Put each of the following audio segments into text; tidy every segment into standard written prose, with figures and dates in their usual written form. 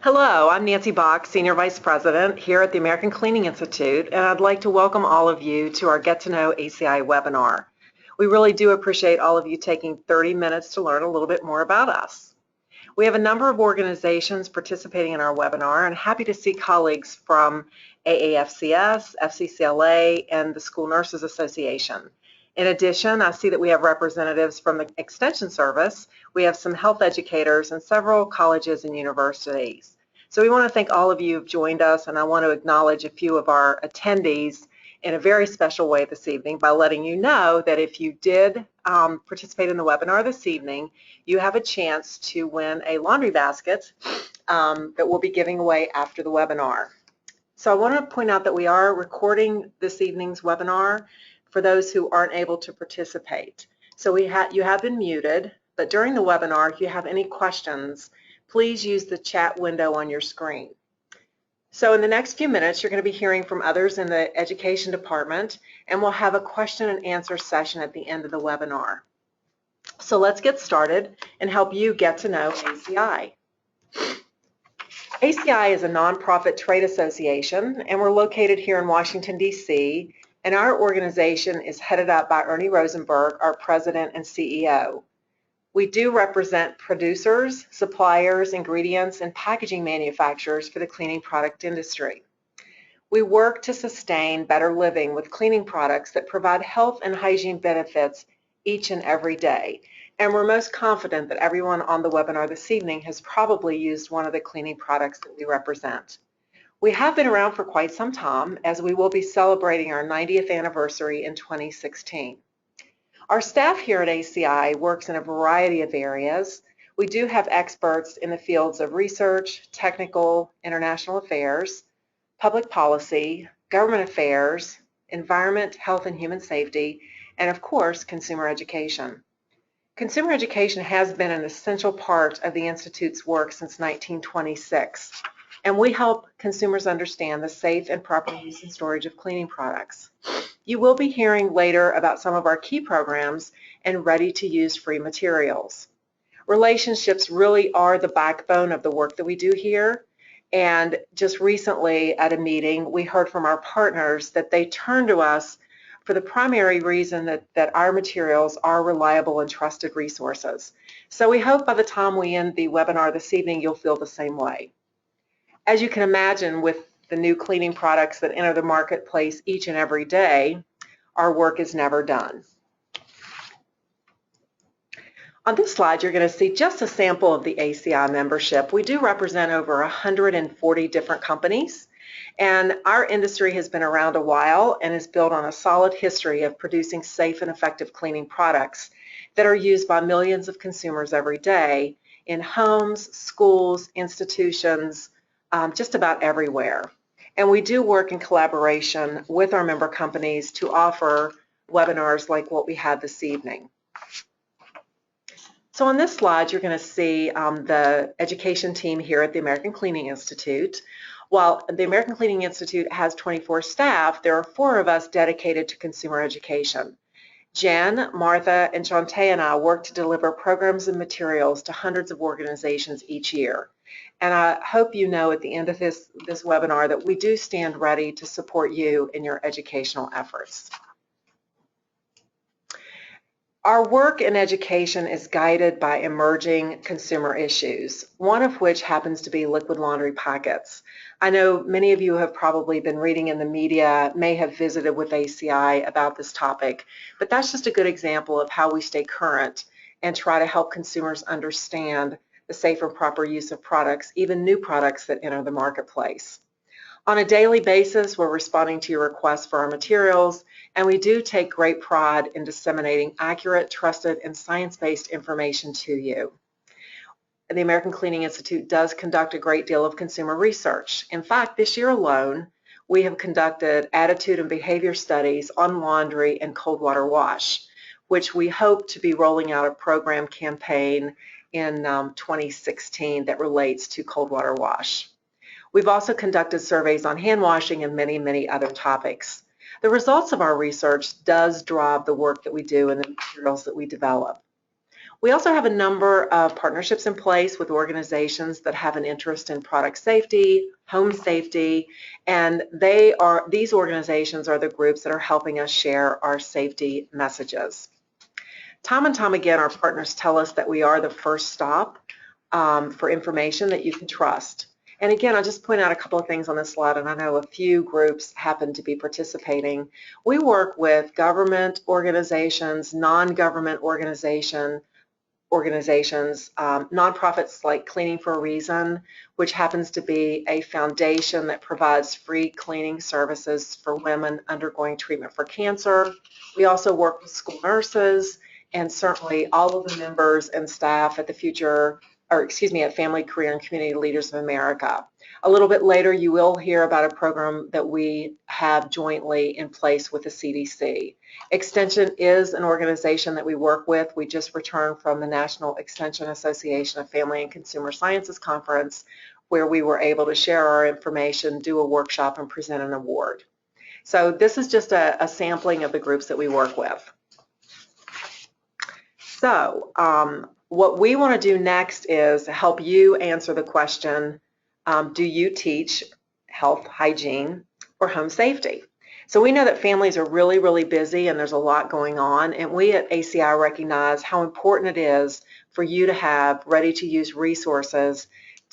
Hello, I'm Nancy Bach, Senior Vice President here at the American Cleaning Institute, and I'd like to welcome all of you to our Get to Know ACI webinar. We really do appreciate all of you taking 30 minutes to learn a little bit more about us. We have a number of organizations participating in our webinar, and happy to see colleagues from AAFCS, FCCLA, and the School Nurses Association. In addition, I see that we have representatives from the Extension Service. We have some health educators and several colleges and universities. So we want to thank all of you who have joined us, and I want to acknowledge a few of our attendees in a very special way this evening by letting you know that if you did participate in the webinar this evening, you have a chance to win a laundry basket that we'll be giving away after the webinar. So I want to point out that we are recording this evening's webinar for those who aren't able to participate. So you have been muted, but during the webinar, if you have any questions, please use the chat window on your screen. So in the next few minutes, you're going to be hearing from others in the education department, and we'll have a question and answer session at the end of the webinar. So let's get started and help you get to know ACI. ACI is a nonprofit trade association, and we're located here in Washington, D.C., and our organization is headed up by Ernie Rosenberg, our president and CEO. We do represent producers, suppliers, ingredients, and packaging manufacturers for the cleaning product industry. We work to sustain better living with cleaning products that provide health and hygiene benefits each and every day. And we're most confident that everyone on the webinar this evening has probably used one of the cleaning products that we represent. We have been around for quite some time, as we will be celebrating our 90th anniversary in 2016. Our staff here at ACI works in a variety of areas. We do have experts in the fields of research, technical, international affairs, public policy, government affairs, environment, health and human safety, and of course, consumer education. Consumer education has been an essential part of the Institute's work since 1926. And we help consumers understand the safe and proper use and storage of cleaning products. You will be hearing later about some of our key programs and ready-to-use free materials. Relationships really are the backbone of the work that we do here. And just recently at a meeting, we heard from our partners that they turn to us for the primary reason that our materials are reliable and trusted resources. So we hope by the time we end the webinar this evening, you'll feel the same way. As you can imagine, with the new cleaning products that enter the marketplace each and every day, our work is never done. On this slide, you're going to see just a sample of the ACI membership. We do represent over 140 different companies, and our industry has been around a while and is built on a solid history of producing safe and effective cleaning products that are used by millions of consumers every day in homes, schools, institutions, just about everywhere. And we do work in collaboration with our member companies to offer webinars like what we had this evening. So on this slide, you're going to see the education team here at the American Cleaning Institute. While the American Cleaning Institute has 24 staff, there are 4 of us dedicated to consumer education. Jen, Martha, and Shantae and I work to deliver programs and materials to hundreds of organizations each year. And I hope you know at the end of this webinar that we do stand ready to support you in your educational efforts. Our work in education is guided by emerging consumer issues, one of which happens to be liquid laundry packets. I know many of you have probably been reading in the media, may have visited with ACI about this topic, but that's just a good example of how we stay current and try to help consumers understand the safe and proper use of products, even new products that enter the marketplace. On a daily basis, we're responding to your requests for our materials, and we do take great pride in disseminating accurate, trusted, and science-based information to you. The American Cleaning Institute does conduct a great deal of consumer research. In fact, this year alone, we have conducted attitude and behavior studies on laundry and cold water wash, which we hope to be rolling out a program campaign in 2016 that relates to cold water wash. We've also conducted surveys on hand washing and many, many other topics. The results of our research does drive the work that we do and the materials that we develop. We also have a number of partnerships in place with organizations that have an interest in product safety, home safety, and these organizations are the groups that are helping us share our safety messages. Time and time again, our partners tell us that we are the first stop for information that you can trust. And again, I'll just point out a couple of things on this slide, and I know a few groups happen to be participating. We work with government organizations, non-government organizations, nonprofits like Cleaning for a Reason, which happens to be a foundation that provides free cleaning services for women undergoing treatment for cancer. We also work with school nurses, and certainly all of the members and staff at at Family, Career, and Community Leaders of America. A little bit later, you will hear about a program that we have jointly in place with the CDC. Extension is an organization that we work with. We just returned from the National Extension Association of Family and Consumer Sciences Conference, where we were able to share our information, do a workshop, and present an award. So this is just a sampling of the groups that we work with. So what we want to do next is help you answer the question, do you teach health, hygiene, or home safety? So we know that families are really, really busy and there's a lot going on, and we at ACI recognize how important it is for you to have ready-to-use resources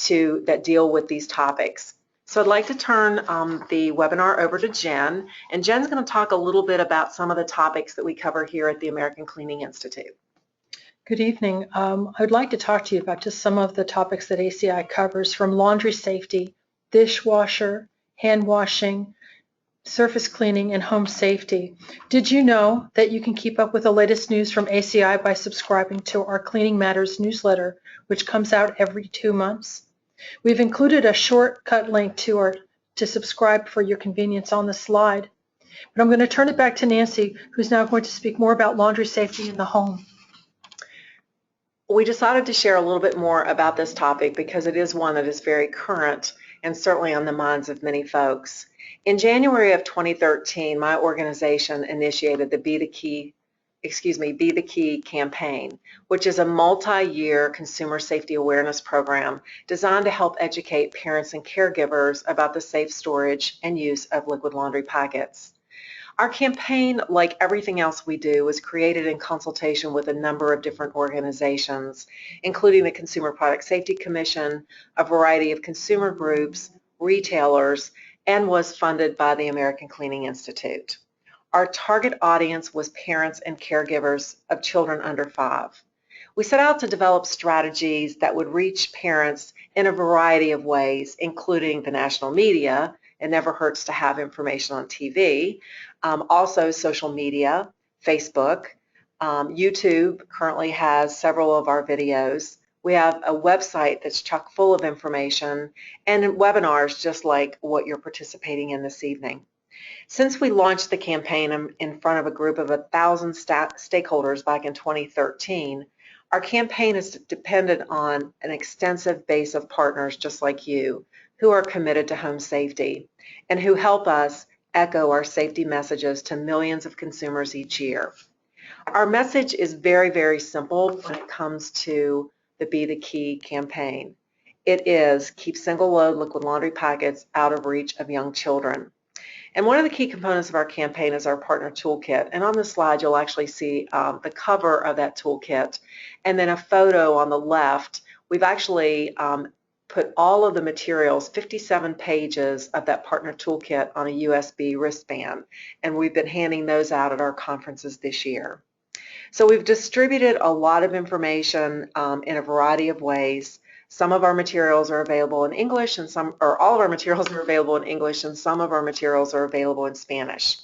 that deal with these topics. So I'd like to turn the webinar over to Jen, and Jen's going to talk a little bit about some of the topics that we cover here at the American Cleaning Institute. Good evening. I'd like to talk to you about just some of the topics that ACI covers, from laundry safety, dishwasher, hand washing, surface cleaning, and home safety. Did you know that you can keep up with the latest news from ACI by subscribing to our Cleaning Matters newsletter, which comes out every 2 months? We've included a shortcut link to subscribe for your convenience on the slide. But I'm going to turn it back to Nancy, who's now going to speak more about laundry safety in the home. We decided to share a little bit more about this topic because it is one that is very current and certainly on the minds of many folks. In January of 2013, my organization initiated the Be the Key campaign, which is a multi-year consumer safety awareness program designed to help educate parents and caregivers about the safe storage and use of liquid laundry packets. Our campaign, like everything else we do, was created in consultation with a number of different organizations, including the Consumer Product Safety Commission, a variety of consumer groups, retailers, and was funded by the American Cleaning Institute. Our target audience was parents and caregivers of children under 5. We set out to develop strategies that would reach parents in a variety of ways, including the national media. It never hurts to have information on TV. Also social media, Facebook, YouTube currently has several of our videos. We have a website that's chock full of information, and webinars just like what you're participating in this evening. Since we launched the campaign in front of a group of 1,000 stakeholders back in 2013, our campaign is dependent on an extensive base of partners just like you, who are committed to home safety and who help us echo our safety messages to millions of consumers each year. Our message is very, very simple when it comes to the Be the Key campaign. It is keep single-load liquid laundry packets out of reach of young children. And one of the key components of our campaign is our partner toolkit. And on the slide, you'll actually see the cover of that toolkit and then a photo on the left. We've actually put all of the materials, 57 pages of that partner toolkit, on a USB wristband, and we've been handing those out at our conferences this year. So we've distributed a lot of information in a variety of ways. Some of our materials are available in English, and all of our materials are available in English, and some of our materials are available in Spanish.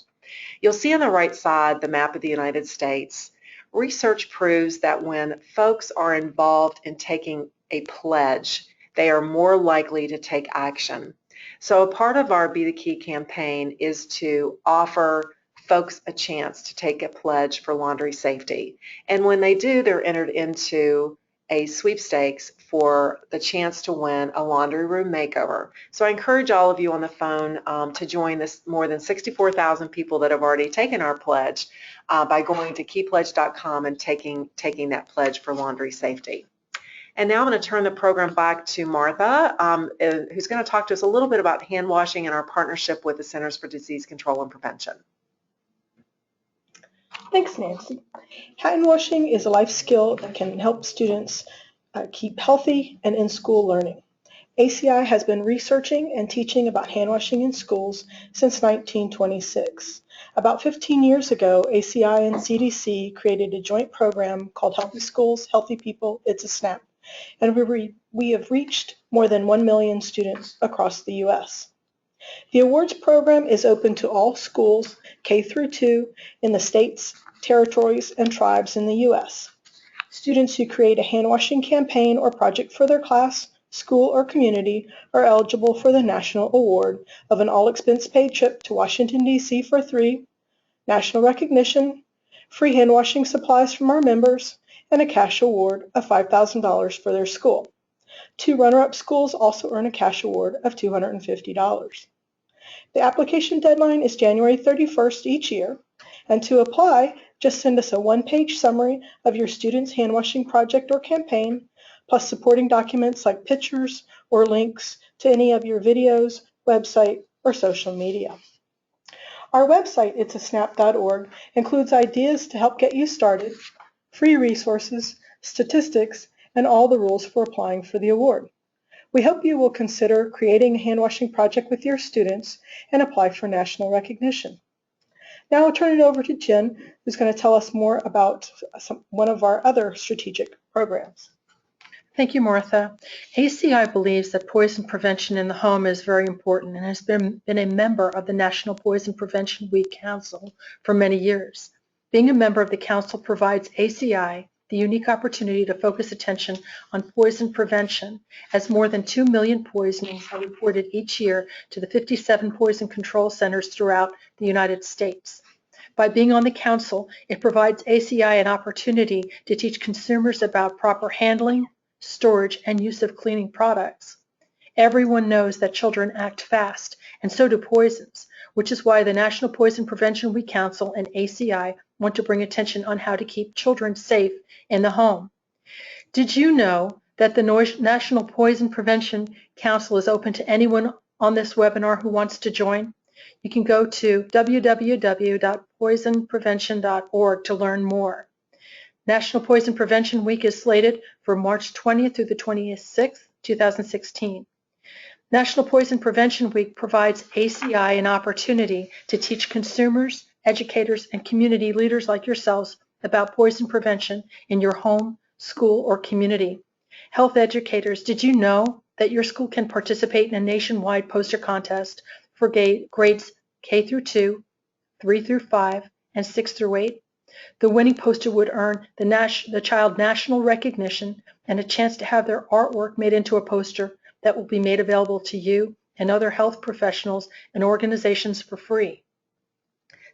You'll see on the right side the map of the United States. Research proves that when folks are involved in taking a pledge, they are more likely to take action. So a part of our Be the Key campaign is to offer folks a chance to take a pledge for laundry safety. And when they do, they're entered into a sweepstakes for the chance to win a laundry room makeover. So I encourage all of you on the phone to join this more than 64,000 people that have already taken our pledge by going to keypledge.com and taking that pledge for laundry safety. And now I'm going to turn the program back to Martha, who's going to talk to us a little bit about hand washing and our partnership with the Centers for Disease Control and Prevention. Thanks, Nancy. Hand washing is a life skill that can help students keep healthy and in school learning. ACI has been researching and teaching about hand washing in schools since 1926. About 15 years ago, ACI and CDC created a joint program called Healthy Schools, Healthy People, It's a SNAP, and we have reached more than 1 million students across the U.S. The awards program is open to all schools K through 2 in the states, territories, and tribes in the U.S. Students who create a hand washing campaign or project for their class, school, or community are eligible for the national award of an all-expense paid trip to Washington, D.C. for 3, national recognition, free hand washing supplies from our members, and a cash award of $5,000 for their school. 2 runner-up schools also earn a cash award of $250. The application deadline is January 31st each year, and to apply, just send us a one-page summary of your student's hand washing project or campaign, plus supporting documents like pictures or links to any of your videos, website, or social media. Our website, itsasnap.org, includes ideas to help get you started, free resources, statistics, and all the rules for applying for the award. We hope you will consider creating a hand washing project with your students and apply for national recognition. Now I'll turn it over to Jen, who's going to tell us more about one of our other strategic programs. Thank you, Martha. ACI believes that poison prevention in the home is very important and has been a member of the National Poison Prevention Week Council for many years. Being a member of the council provides ACI the unique opportunity to focus attention on poison prevention, as more than 2 million poisonings are reported each year to the 57 poison control centers throughout the United States. By being on the council, it provides ACI an opportunity to teach consumers about proper handling, storage, and use of cleaning products. Everyone knows that children act fast, and so do poisons, which is why the National Poison Prevention Week Council and ACI want to bring attention on how to keep children safe in the home. Did you know that the National Poison Prevention Council is open to anyone on this webinar who wants to join? You can go to www.poisonprevention.org to learn more. National Poison Prevention Week is slated for March 20th through the 26th, 2016. National Poison Prevention Week provides ACI an opportunity to teach consumers, educators, and community leaders like yourselves about poison prevention in your home, school, or community. Health educators, did you know that your school can participate in a nationwide poster contest for grades K through 2, 3 through 5, and 6 through 8? The winning poster would earn the child national recognition and a chance to have their artwork made into a poster that will be made available to you and other health professionals and organizations for free.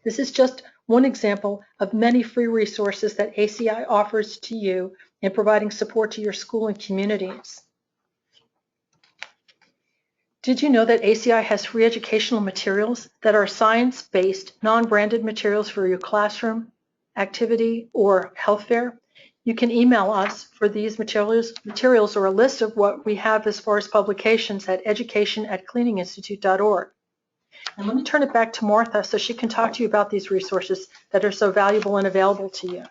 This is just one example of many free resources that ACI offers to you in providing support to your school and communities. Did you know that ACI has free educational materials that are science-based, non-branded materials for your classroom, activity, or health fair? You can email us for these materials or a list of what we have as far as publications at education@cleaninginstitute.org. And let me turn it back to Martha so she can talk to you about these resources that are so valuable and available to you.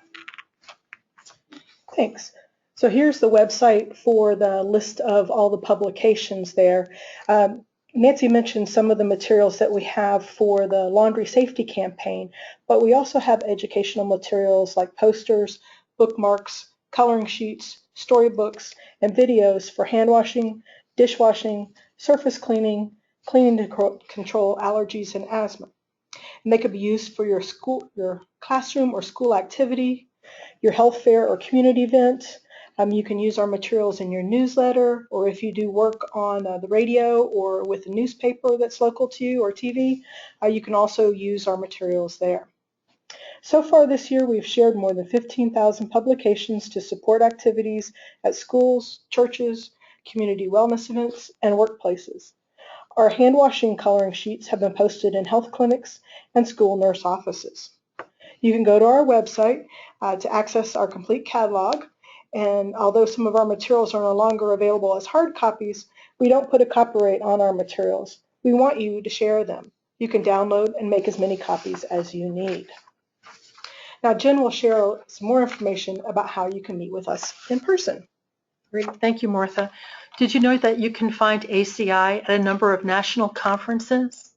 Thanks. So here's the website for the list of all the publications there. Nancy mentioned some of the materials that we have for the laundry safety campaign, but we also have educational materials like posters, bookmarks, coloring sheets, storybooks, and videos for hand washing, dishwashing, surface cleaning, cleaning to control allergies and asthma. And they could be used for your classroom or school activity, your health fair or community event. You can use our materials in your newsletter, or if you do work on the radio or with a newspaper that's local to you or TV, you can also use our materials there. So far this year, we've shared more than 15,000 publications to support activities at schools, churches, community wellness events, and workplaces. Our hand washing coloring sheets have been posted in health clinics and school nurse offices. You can go to our website to access our complete catalog, and although some of our materials are no longer available as hard copies, we don't put a copyright on our materials. We want you to share them. You can download and make as many copies as you need. Now, Jen will share some more information about how you can meet with us in person. Great. Thank you, Martha. Did you know that you can find ACI at a number of national conferences?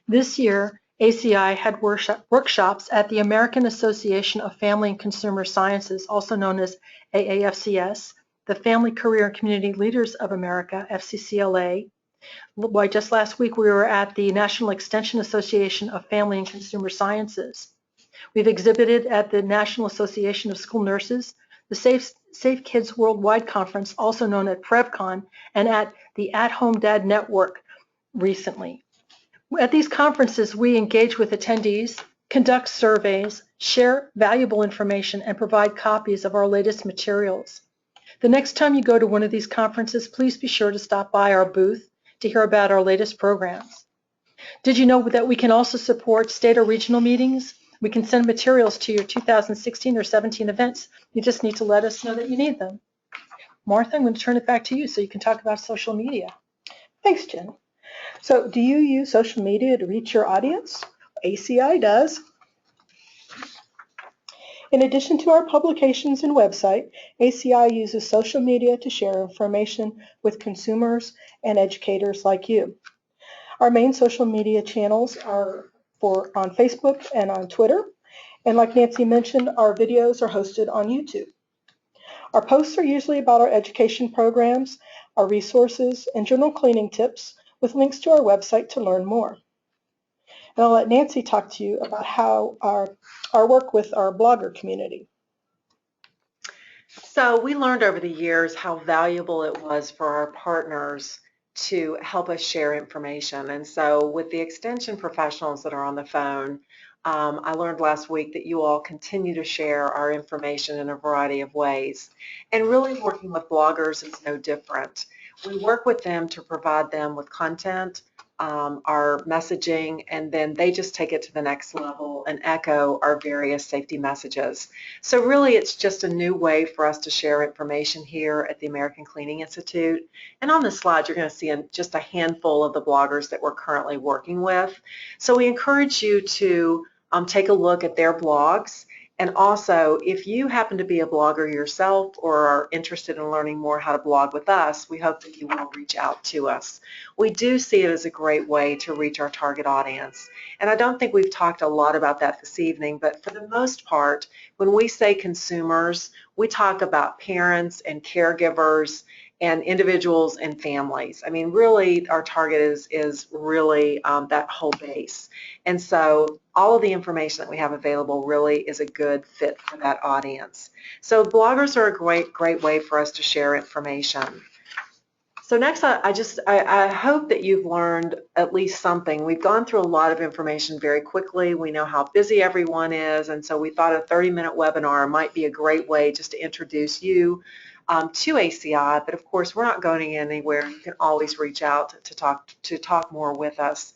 This year, ACI had workshops at the American Association of Family and Consumer Sciences, also known as AAFCS, the Family, Career, and Community Leaders of America, FCCLA. Just last week, we were at the National Extension Association of Family and Consumer Sciences. We've exhibited at the National Association of School Nurses, the Safe Kids Worldwide Conference, also known as PrevCon, and at the At Home Dad Network recently. At these conferences, we engage with attendees, conduct surveys, share valuable information, and provide copies of our latest materials. The next time you go to one of these conferences, please be sure to stop by our booth to hear about our latest programs. Did you know that we can also support state or regional meetings? We can send materials to your 2016 or 17 events. You just need to let us know that you need them. Martha, I'm going to turn it back to you so you can talk about social media. Thanks, Jen. So, do you use social media to reach your audience? ACI does. In addition to our publications and website, ACI uses social media to share information with consumers and educators like you. Our main social media channels are on Facebook and on Twitter. And like Nancy mentioned, our videos are hosted on YouTube. Our posts are usually about our education programs, our resources, and journal cleaning tips with links to our website to learn more. And I'll let Nancy talk to you about how our work with our blogger community. So we learned over the years how valuable it was for our partners to help us share information. And so with the extension professionals that are on the phone, I learned last week that you all continue to share our information in a variety of ways. And really working with bloggers is no different. We work with them to provide them with content, our messaging, and then they just take it to the next level and echo our various safety messages. So really it's just a new way for us to share information here at the American Cleaning Institute. And on the slide you're going to see just a handful of the bloggers that we're currently working with. So we encourage you to take a look at their blogs. And also, if you happen to be a blogger yourself or are interested in learning more how to blog with us, we hope that you will reach out to us. We do see it as a great way to reach our target audience. And I don't think we've talked a lot about that this evening, but for the most part, when we say consumers, we talk about parents and caregivers and individuals and families. I mean, really, our target is really that whole base. And so all of the information that we have available really is a good fit for that audience. So bloggers are a great way for us to share information. So next, I hope that you've learned at least something. We've gone through a lot of information very quickly. We know how busy everyone is, and so we thought a 30-minute webinar might be a great way just to introduce you to ACI, but of course we're not going anywhere. You can always reach out to talk more with us.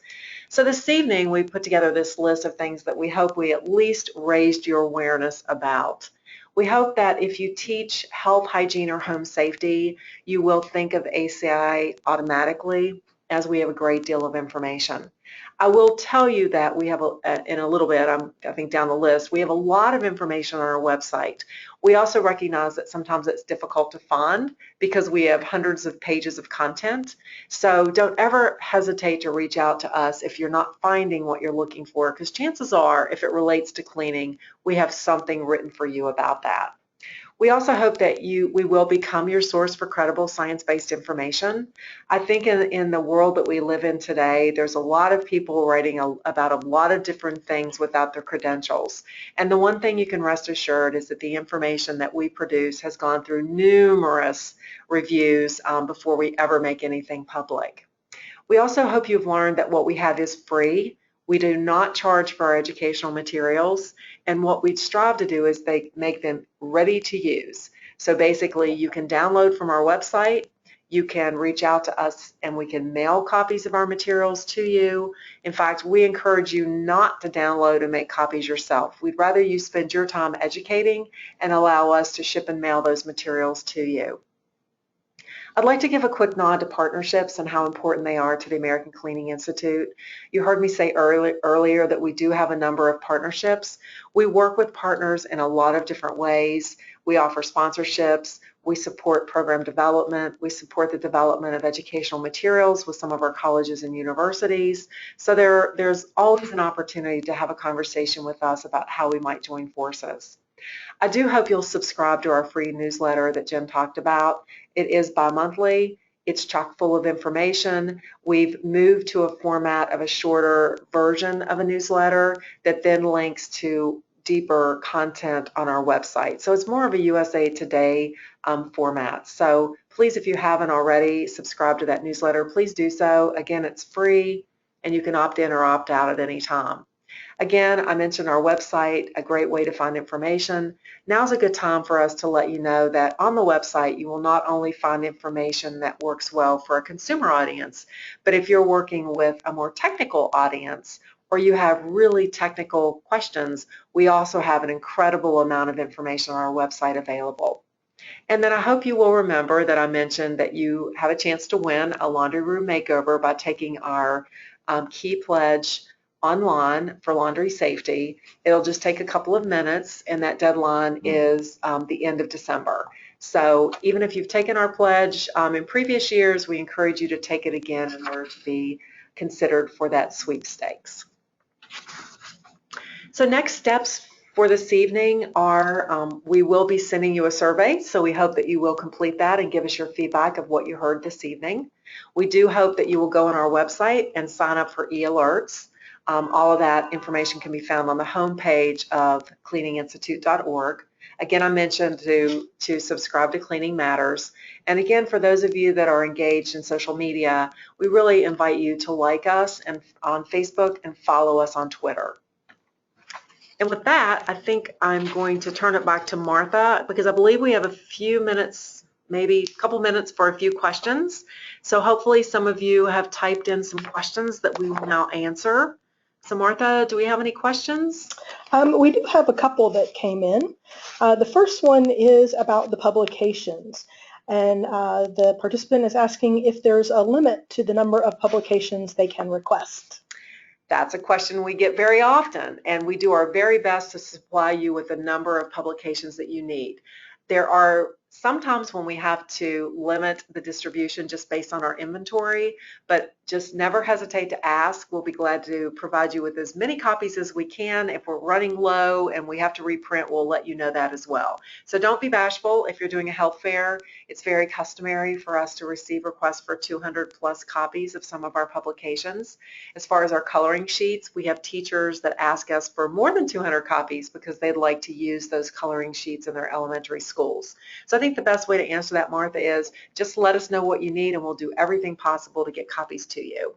So this evening we put together this list of things that we hope we at least raised your awareness about. We hope that if you teach health, hygiene, or home safety, you will think of ACI automatically, as we have a great deal of information. I will tell you that we have, in a little bit, I think down the list, we have a lot of information on our website. We also recognize that sometimes it's difficult to find because we have hundreds of pages of content. So don't ever hesitate to reach out to us if you're not finding what you're looking for, because chances are, if it relates to cleaning, we have something written for you about that. We also hope that we will become your source for credible science-based information. I think in the world that we live in today, there's a lot of people writing about a lot of different things without their credentials. And the one thing you can rest assured is that the information that we produce has gone through numerous reviews before we ever make anything public. We also hope you've learned that what we have is free. We do not charge for our educational materials, and what we strive to do is make them ready to use. So basically, you can download from our website, you can reach out to us, and we can mail copies of our materials to you. In fact, we encourage you not to download and make copies yourself. We'd rather you spend your time educating and allow us to ship and mail those materials to you. I'd like to give a quick nod to partnerships and how important they are to the American Cleaning Institute. You heard me say earlier that we do have a number of partnerships. We work with partners in a lot of different ways. We offer sponsorships, we support program development, we support the development of educational materials with some of our colleges and universities. So there's always an opportunity to have a conversation with us about how we might join forces. I do hope you'll subscribe to our free newsletter that Jen talked about. It is bi-monthly. It's chock full of information. We've moved to a format of a shorter version of a newsletter that then links to deeper content on our website. So it's more of a USA Today format. So please, if you haven't already subscribed to that newsletter, please do so. Again, it's free and you can opt in or opt out at any time. Again, I mentioned our website, a great way to find information. Now's a good time for us to let you know that on the website you will not only find information that works well for a consumer audience, but if you're working with a more technical audience or you have really technical questions, we also have an incredible amount of information on our website available. And then I hope you will remember that I mentioned that you have a chance to win a laundry room makeover by taking our key pledge online for laundry safety. It'll just take a couple of minutes, and that deadline is the end of December. So even if you've taken our pledge in previous years, we encourage you to take it again in order to be considered for that sweepstakes. So next steps for this evening are we will be sending you a survey, so we hope that you will complete that and give us your feedback of what you heard this evening. We do hope that you will go on our website and sign up for e-alerts. All of that information can be found on the homepage of cleaninginstitute.org. Again, I mentioned to subscribe to Cleaning Matters. And again, for those of you that are engaged in social media, we really invite you to like us on Facebook and follow us on Twitter. And with that, I think I'm going to turn it back to Martha because I believe we have a few minutes, maybe a couple minutes for a few questions. So hopefully some of you have typed in some questions that we will now answer. So Martha, do we have any questions? We do have a couple that came in. The first one is about the publications. And the participant is asking if there's a limit to the number of publications they can request. That's a question we get very often, and we do our very best to supply you with the number of publications that you need. There are sometimes when we have to limit the distribution just based on our inventory, but just never hesitate to ask. We'll be glad to provide you with as many copies as we can. If we're running low and we have to reprint, we'll let you know that as well. So don't be bashful. If you're doing a health fair, it's very customary for us to receive requests for 200 plus copies of some of our publications. As far as our coloring sheets, we have teachers that ask us for more than 200 copies because they'd like to use those coloring sheets in their elementary schools. So I think the best way to answer that, Martha, is just let us know what you need and we'll do everything possible to get copies to you.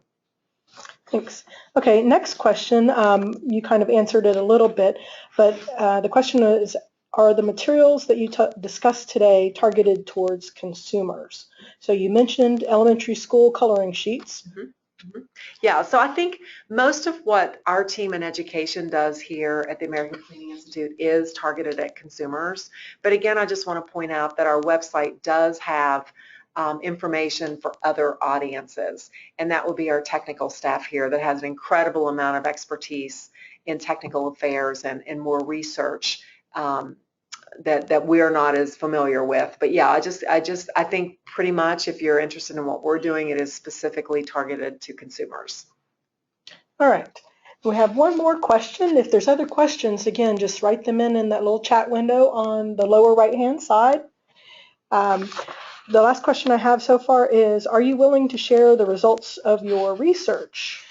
Thanks. Okay, next question. You kind of answered it a little bit, but the question is, are the materials that you discussed today targeted towards consumers? So you mentioned elementary school coloring sheets. Yeah, so I think most of what our team in education does here at the American Cleaning Institute is targeted at consumers. But again, I just want to point out that our website does have information for other audiences, and that would be our technical staff here that has an incredible amount of expertise in technical affairs and more research that we're not as familiar with. But yeah, I think pretty much if you're interested in what we're doing, it is specifically targeted to consumers. All right. We have one more question. If there's other questions, again, just write them in that little chat window on the lower right-hand side. The last question I have so far is, are you willing to share the results of your research?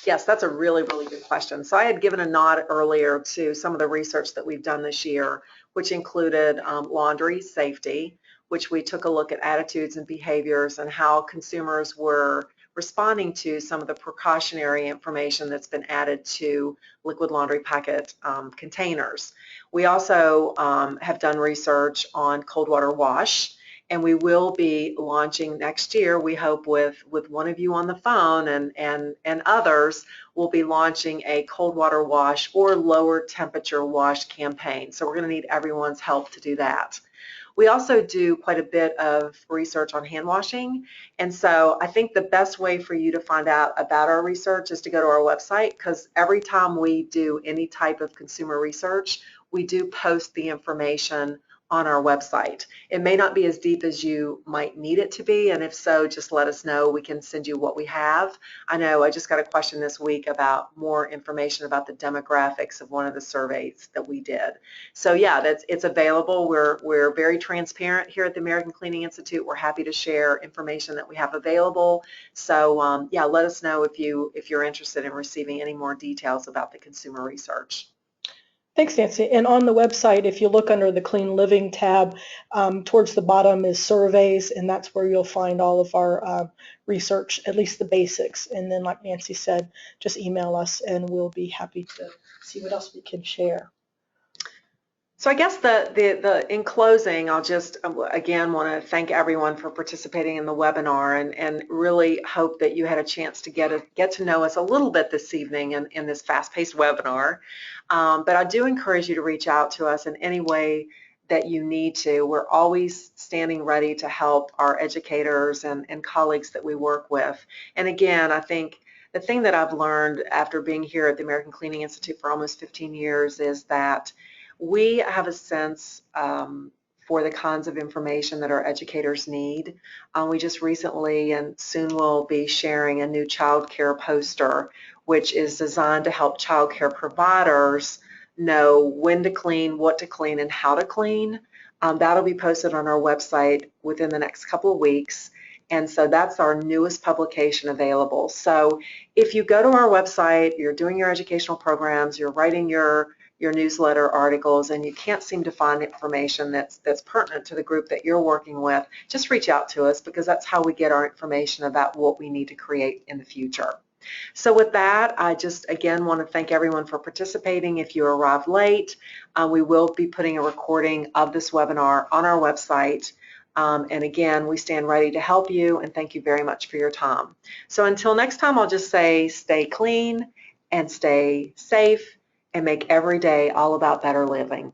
Yes, that's a really, really good question. So I had given a nod earlier to some of the research that we've done this year, which included laundry safety, which we took a look at attitudes and behaviors and how consumers were responding to some of the precautionary information that's been added to liquid laundry packet containers. We also have done research on cold water wash, and we will be launching next year, we hope with one of you on the phone and others, we'll be launching a cold water wash or lower temperature wash campaign. So we're going to need everyone's help to do that. We also do quite a bit of research on hand washing, and so I think the best way for you to find out about our research is to go to our website, because every time we do any type of consumer research, we do post the information on our website. It may not be as deep as you might need it to be, and if so, just let us know. We can send you what we have. I know I just got a question this week about more information about the demographics of one of the surveys that we did. So yeah, it's available. We're very transparent here at the American Cleaning Institute. We're happy to share information that we have available. So yeah, let us know if you're interested in receiving any more details about the consumer research. Thanks, Nancy. And on the website, if you look under the Clean Living tab, towards the bottom is surveys, and that's where you'll find all of our research, at least the basics. And then, like Nancy said, just email us, and we'll be happy to see what else we can share. So I guess in closing, I'll just again want to thank everyone for participating in the webinar, and really hope that you had a chance to get to know us a little bit this evening in this fast-paced webinar. But I do encourage you to reach out to us in any way that you need to. We're always standing ready to help our educators and colleagues that we work with. And again, I think the thing that I've learned after being here at the American Cleaning Institute for almost 15 years is that we have a sense for the kinds of information that our educators need. We just recently and soon will be sharing a new child care poster, which is designed to help child care providers know when to clean, what to clean, and how to clean. That'll be posted on our website within the next couple of weeks. And so that's our newest publication available. So if you go to our website, you're doing your educational programs, you're writing your newsletter articles, and you can't seem to find information that's pertinent to the group that you're working with, just reach out to us, because that's how we get our information about what we need to create in the future. So with that, I just again want to thank everyone for participating. If you arrived late, we will be putting a recording of this webinar on our website. And again, we stand ready to help you, and thank you very much for your time. So until next time, I'll just say stay clean and stay safe, and make every day all about better living.